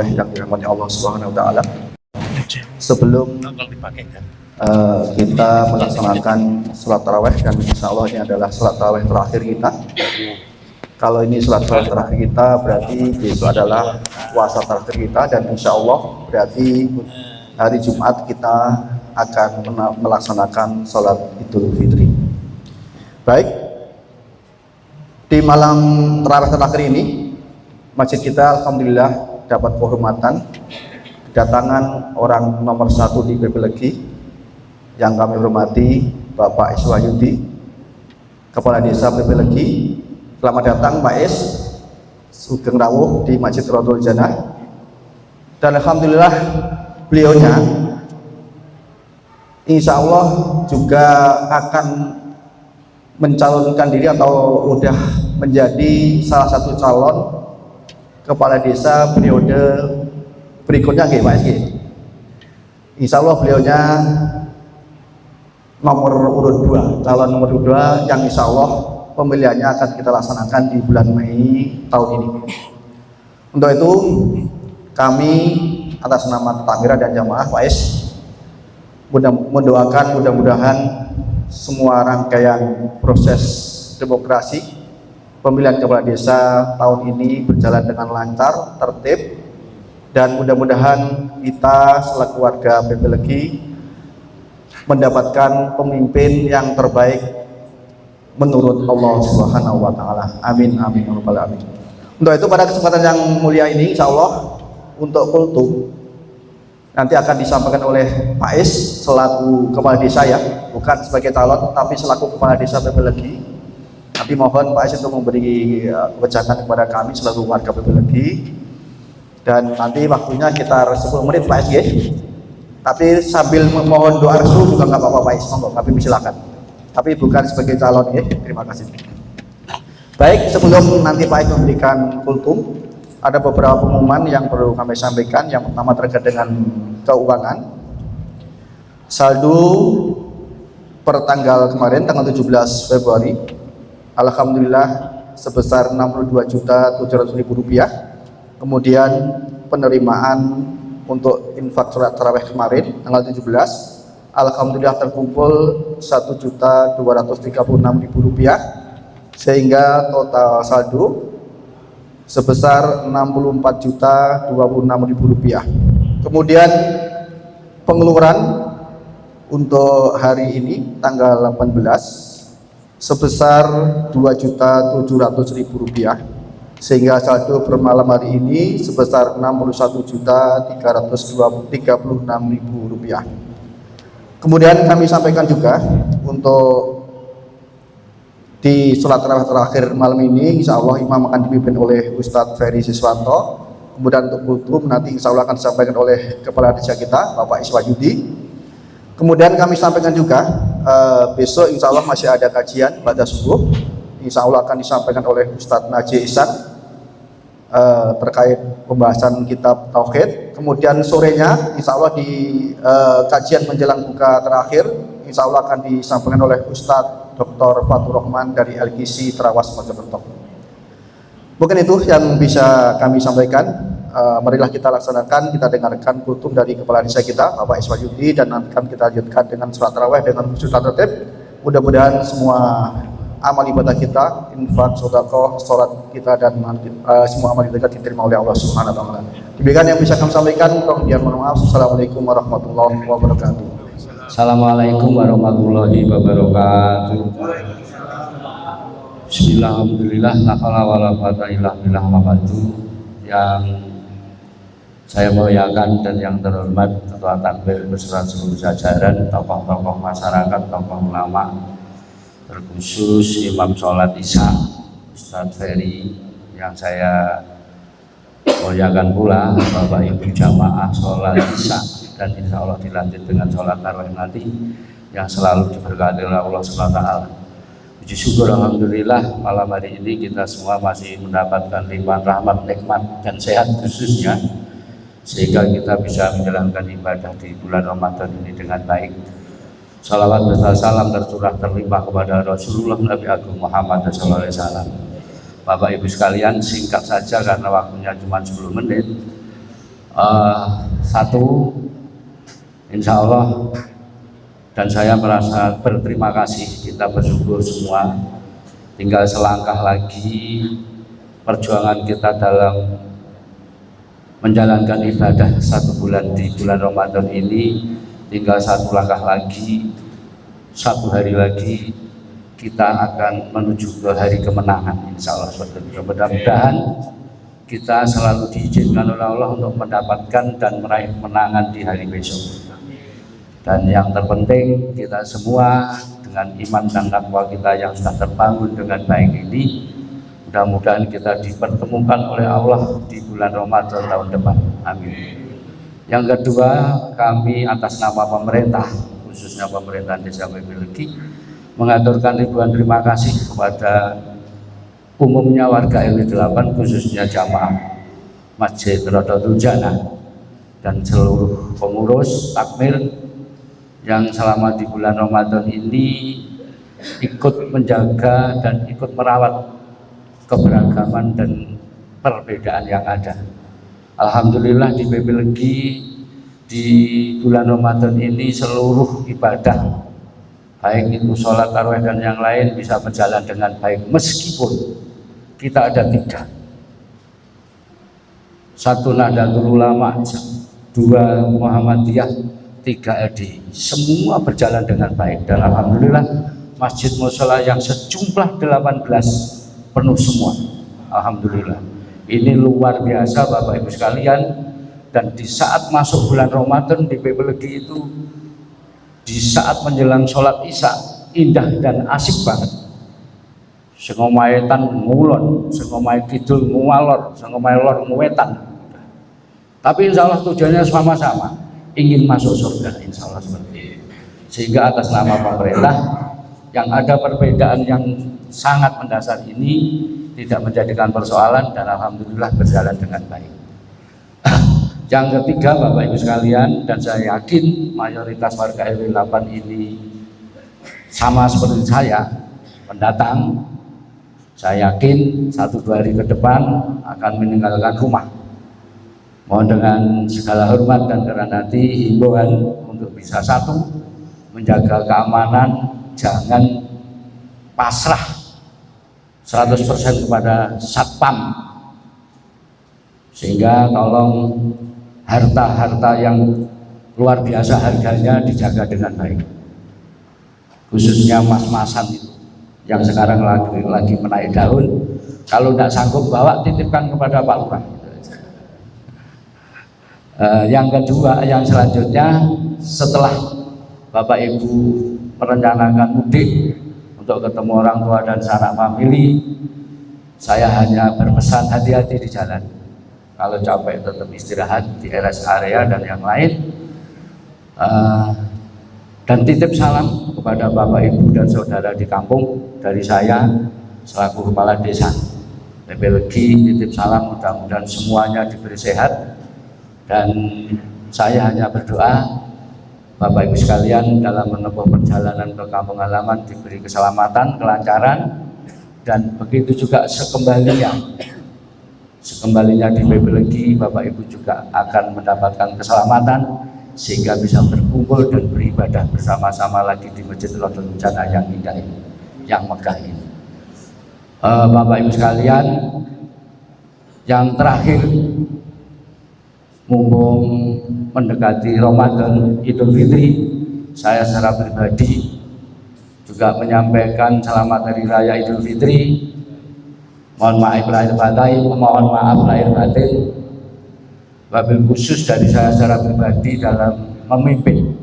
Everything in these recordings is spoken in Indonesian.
tarawih yang dirahmati Allah Subhanahu wa taala. Sebelum kita melaksanakan salat tarawih, dan insya Allah ini adalah salat tarawih terakhir kita. Kalau ini salat tarawih terakhir kita, berarti besok adalah puasa terakhir kita, dan insya Allah berarti hari Jumat kita akan melaksanakan salat Idul Fitri. Baik, di malam tarawih terakhir ini masjid kita alhamdulillah dapat kehormatan kedatangan orang nomor 1 di PP Legi yang kami hormati, Bapak Is Wahyudi, Kepala Desa PP Legi. Selamat datang Pak Is, Sugeng Rawuh di Masjid Rotul Jannah. Dan alhamdulillah beliaunya insya Allah juga akan mencalonkan diri atau udah menjadi salah satu calon kepala desa periode berikutnya nggih Pak Is. Insya Allah beliaunya nomor urut 2, calon nomor 2 yang insya Allah pemilihannya akan kita laksanakan di bulan Mei tahun ini. Untuk itu kami atas nama takmir dan jamaah Pak Is mendoakan mudah-mudahan semua rangkaian proses demokrasi pemilihan kepala desa tahun ini berjalan dengan lancar, tertib, dan mudah-mudahan kita selaku warga PP Legi mendapatkan pemimpin yang terbaik menurut Allah Subhanahu wa taala. Amin amin ya rabbal alamin. Untuk itu pada kesempatan yang mulia ini insya Allah untuk kultum nanti akan disampaikan oleh Pak Is selaku kepala desa, ya, bukan sebagai calon tapi selaku kepala desa PP Legi. Nanti mohon Pak Is untuk memberi kebijakan kepada kami selaku warga PP Legi, dan nanti waktunya sekitar 10 menit Pak Is, ya. Tapi sambil memohon doa restu juga nggak apa-apa Pak Is, monggo kami silakan. Tapi bukan sebagai calon, ya. Terima kasih. Baik, sebelum nanti Pak Is memberikan kultum, ada beberapa pengumuman yang perlu kami sampaikan. Yang pertama terkait dengan keuangan. Saldo per tanggal kemarin, tanggal 17 Februari, alhamdulillah sebesar Rp62.700.000. Kemudian penerimaan untuk infak surat tarawih kemarin tanggal 17, alhamdulillah terkumpul Rp1.236.000, sehingga total saldo sebesar Rp64.026.000. Kemudian pengeluaran untuk hari ini tanggal 18 sebesar Rp2.700.000, sehingga saldo per malam hari ini sebesar Rp61.336.000. Kemudian kami sampaikan juga untuk di sholat tarawih terakhir malam ini insya Allah imam akan dipimpin oleh Ustadz Ferry Siswanto. Kemudian untuk kultum nanti insya Allah akan disampaikan oleh kepala desa kita Bapak Is Wahyudi. Kemudian kami sampaikan juga besok insya Allah masih ada kajian pada subuh, insya Allah akan disampaikan oleh Ustadz Najih Ihsan terkait pembahasan kitab Tauhid. Kemudian sorenya insya Allah di kajian menjelang buka terakhir insya Allah akan disampaikan oleh Ustadz Dr. Fatur Rahman dari LGC Terawas Mojokerto. Mungkin itu yang bisa kami sampaikan. Marilah kita laksanakan, kita dengarkan kultum dari kepala desa kita Bapak Is Wahyudi, dan nanti akan kita lanjutkan dengan sholat tarawih dengan khusyuk dan tertib. Mudah-mudahan semua amal ibadah kita, infak, sedekah, sholat kita, dan semua amal ibadah kita diterima oleh Allah Subhanahu wa taala. Demikian yang bisa kami sampaikan. Mohon maaf. Assalamualaikum warahmatullahi wabarakatuh. Assalamualaikum warahmatullahi wabarakatuh. Bismillahirrahmanirrahim. La haula wala quwwata illa billah. Yang saya muliakan dan yang terhormat Ketua Takmir beserta seluruh jajaran, tokoh-tokoh masyarakat, tokoh ulama, terkhusus Imam Sholat Isya Ustadz Ferry yang saya muliakan pula, Bapak Ibu jamaah sholat Isya, dan insya Allah dilanjut dengan sholat tarawih nanti yang selalu diberkati oleh Allah SWT. Puji syukur alhamdulillah malam hari ini kita semua masih mendapatkan limpahan rahmat, nikmat, dan sehat khususnya, sehingga kita bisa menjalankan ibadah di bulan Ramadan ini dengan baik. Salawat dan salam tercurah terlimpah kepada Rasulullah Nabi Agung Muhammad SAW. Bapak Ibu sekalian, singkat saja karena waktunya cuma 10 menit. Satu, insya Allah, dan saya merasa berterima kasih, kita bersyukur semua. Tinggal selangkah lagi perjuangan kita dalam menjalankan ibadah 1 bulan di bulan Ramadan ini. Tinggal 1 langkah lagi, 1 hari lagi kita akan menuju ke hari kemenangan, insya Allah. Mudah-mudahan kita selalu diizinkan oleh Allah untuk mendapatkan dan meraih kemenangan di hari besok. Dan yang terpenting, kita semua dengan iman dan takwa kita yang sudah terbangun dengan baik ini, mudah-mudahan kita dipertemukan oleh Allah di bulan Ramadan tahun depan. Amin. Yang kedua, kami atas nama pemerintah, khususnya pemerintahan Desa Pebelegi, mengaturkan ribuan terima kasih kepada umumnya warga RW 8, khususnya jamaah Masjid Rodotul Jannah dan seluruh pengurus takmir yang selama di bulan Ramadan ini ikut menjaga dan ikut merawat keberagaman dan perbedaan yang ada. Alhamdulillah di Pebelegi di bulan Ramadan ini seluruh ibadah, baik itu sholat tarawih dan yang lain, bisa berjalan dengan baik, meskipun kita ada 3, 1 Nahdlatul Ulama, 2 Muhammadiyah, 3 LDI, semua berjalan dengan baik. Dan alhamdulillah masjid mushola yang sejumlah 18 penuh semua, alhamdulillah. Ini luar biasa Bapak Ibu sekalian. Dan di saat masuk bulan Ramadan di Pebelegi itu, di saat menjelang sholat isya, indah dan asik banget. Sing omahe tan ngulon, sing omahe kidul ngualor, sing omahe lor nguwetan. Tapi insya Allah tujuannya sama-sama, ingin masuk surga, insya Allah seperti itu. Sehingga atas nama pemerintah yang ada perbedaan yang sangat mendasar ini tidak menjadikan persoalan, dan alhamdulillah berjalan dengan baik. Yang ketiga Bapak Ibu sekalian, dan saya yakin mayoritas warga RW 8 ini sama seperti saya, pendatang. Saya yakin 1-2 hari ke depan akan meninggalkan rumah. Mohon dengan segala hormat dan kerendahan hati, himbauan untuk bisa, 1, menjaga keamanan, jangan pasrah 100% kepada satpam, sehingga tolong harta-harta yang luar biasa harganya dijaga dengan baik, khususnya mas-masan itu yang sekarang lagi menaik daun. Kalau tidak sanggup bawa, titipkan kepada Pak Lurah. Yang kedua, yang selanjutnya, setelah Bapak Ibu merencanakan mudik untuk ketemu orang tua dan sanak famili, saya hanya berpesan hati-hati di jalan. Kalau capek tetap istirahat di rest area dan yang lain. Dan titip salam kepada Bapak Ibu dan saudara di kampung dari saya selaku kepala desa Pebelegi. Titip salam, mudah-mudahan semuanya diberi sehat, dan saya hanya berdoa Bapak Ibu sekalian dalam menempuh perjalanan ke kampung halaman diberi keselamatan, kelancaran, dan begitu juga sekembalinya di Pebelegi, Bapak Ibu juga akan mendapatkan keselamatan sehingga bisa berkumpul dan beribadah bersama-sama lagi di Masjid Rodotul Jannah yang indah ini, yang megah ini. Bapak Ibu sekalian, yang terakhir, mumpung mendekati Ramadan Idul Fitri, saya secara pribadi juga menyampaikan selamat hari raya Idul Fitri. Mohon maaf lahir batin, wabil khusus dari saya secara pribadi dalam memimpin,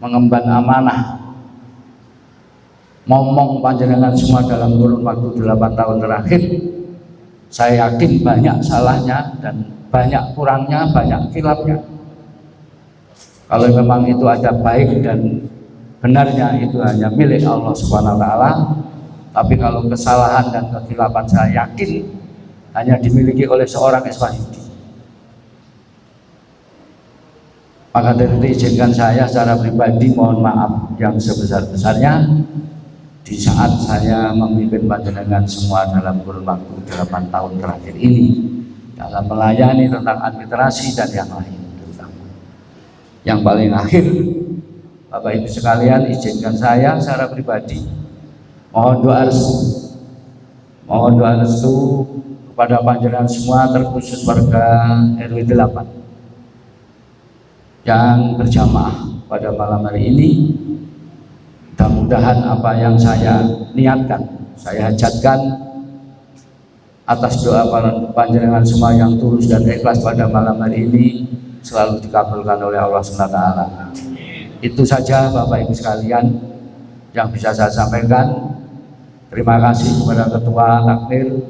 mengemban amanah, ngomong panjenengan semua dalam kurun waktu 8 tahun terakhir. Saya yakin banyak salahnya dan banyak kurangnya, banyak khilafnya. Kalau memang itu ada baik dan benarnya, itu hanya milik Allah Subhanahu wa Ta'ala. Tapi kalau kesalahan dan kekhilafan, saya yakin hanya dimiliki oleh seorang Iswahidi. Maka dari itu izinkan saya secara pribadi mohon maaf yang sebesar-besarnya di saat saya memimpin panjenengan semua dalam kurun waktu 8 tahun terakhir ini. dalam melayani tentang administrasi dan yang lain terutama. Yang paling akhir, Bapak Ibu sekalian, izinkan saya secara pribadi mohon doa restu kepada panjenengan semua, terkhusus warga RW 8 yang berjamaah pada malam hari ini. Mudah-mudahan apa yang saya niatkan, saya hajatkan atas doa panjenengan semua yang tulus dan ikhlas pada malam hari ini selalu dikabulkan oleh Allah SWT. Itu saja Bapak Ibu sekalian yang bisa saya sampaikan. Terima kasih kepada Ketua Takmir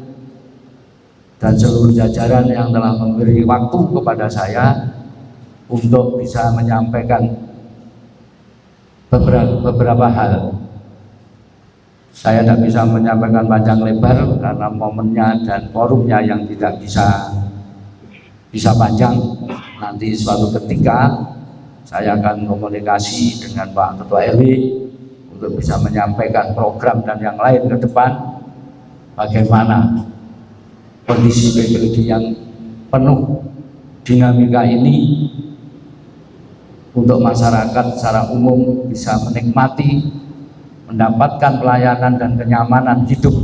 dan seluruh jajaran yang telah memberi waktu kepada saya untuk bisa menyampaikan beberapa hal. Saya tidak bisa menyampaikan panjang lebar karena momennya dan forumnya yang tidak bisa panjang. Nanti suatu ketika saya akan komunikasi dengan Pak Ketua RW untuk bisa menyampaikan program dan yang lain ke depan, bagaimana kondisi PPLG yang penuh dinamika ini untuk masyarakat secara umum bisa menikmati, mendapatkan pelayanan dan kenyamanan hidup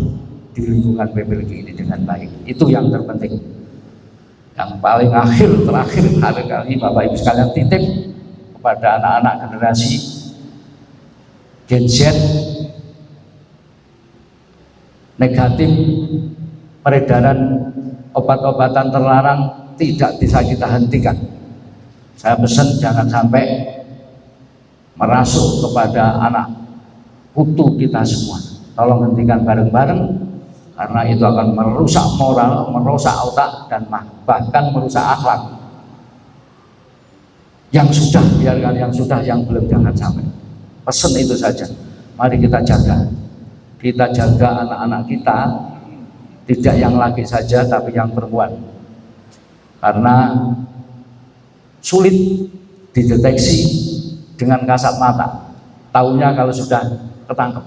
di lingkungan PPLG ini dengan baik. Itu yang terpenting. Yang paling terakhir kali Bapak Ibu sekalian titip kepada anak-anak generasi Gen Z, negatif peredaran obat-obatan terlarang tidak bisa kita hentikan. Saya pesan jangan sampai merasuk kepada anak putu kita semua. Tolong hentikan bareng-bareng, karena itu akan merusak moral, merusak otak, dan bahkan merusak akhlak. Yang sudah, biarkan yang sudah, yang belum jangan sampai. Pesan itu saja. Mari kita jaga. Kita jaga anak-anak kita, tidak yang laki saja tapi yang perempuan. Karena sulit dideteksi dengan kasat mata. Tahunya kalau sudah ketangkep.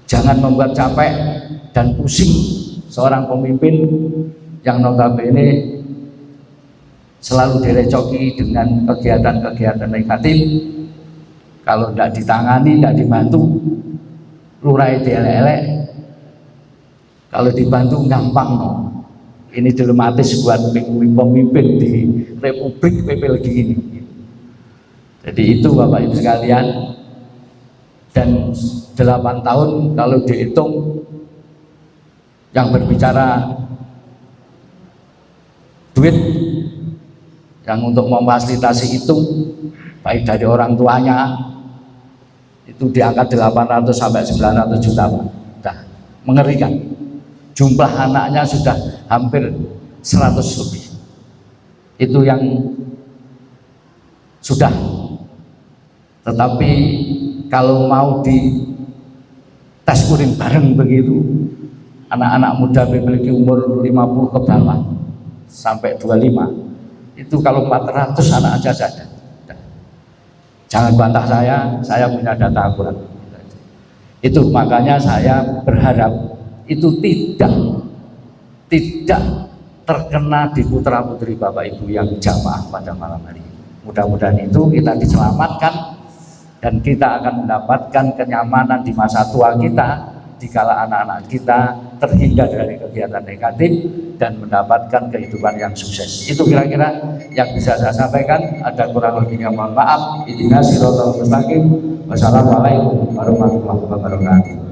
Jangan membuat capek dan pusing seorang pemimpin yang notabene selalu direcoki dengan kegiatan-kegiatan negatif. Kalau tidak ditangani, tidak dibantu, lurai dielek-elek. Kalau dibantu gampang, no. Ini dilematis buat pemimpin di Republik PPLG ini. Jadi itu Bapak Ibu sekalian. Dan 8 tahun kalau dihitung, yang berbicara duit yang untuk memfasilitasi itu baik dari orang tuanya itu di angka 800 sampai 900 juta Pak. Sudah mengerikan. Jumlah anaknya sudah hampir 100 lebih. Itu yang sudah. Tetapi kalau mau di tes urin bareng begitu, anak-anak muda memiliki umur 50 ke bawah sampai 25, itu kalau 400 anak aja saja. Jangan bantah saya punya data akurat. Itu makanya saya berharap itu tidak terkena di putra-putri Bapak Ibu yang jamaah pada malam hari. Mudah-mudahan itu kita diselamatkan dan kita akan mendapatkan kenyamanan di masa tua kita dikala anak-anak kita terhindar dari kegiatan negatif dan mendapatkan kehidupan yang sukses. Itu kira-kira yang bisa saya sampaikan. Ada kurang lebihnya mohon maaf. Ihdinas siratal mustaqim. Wassalamualaikum warahmatullahi wabarakatuh.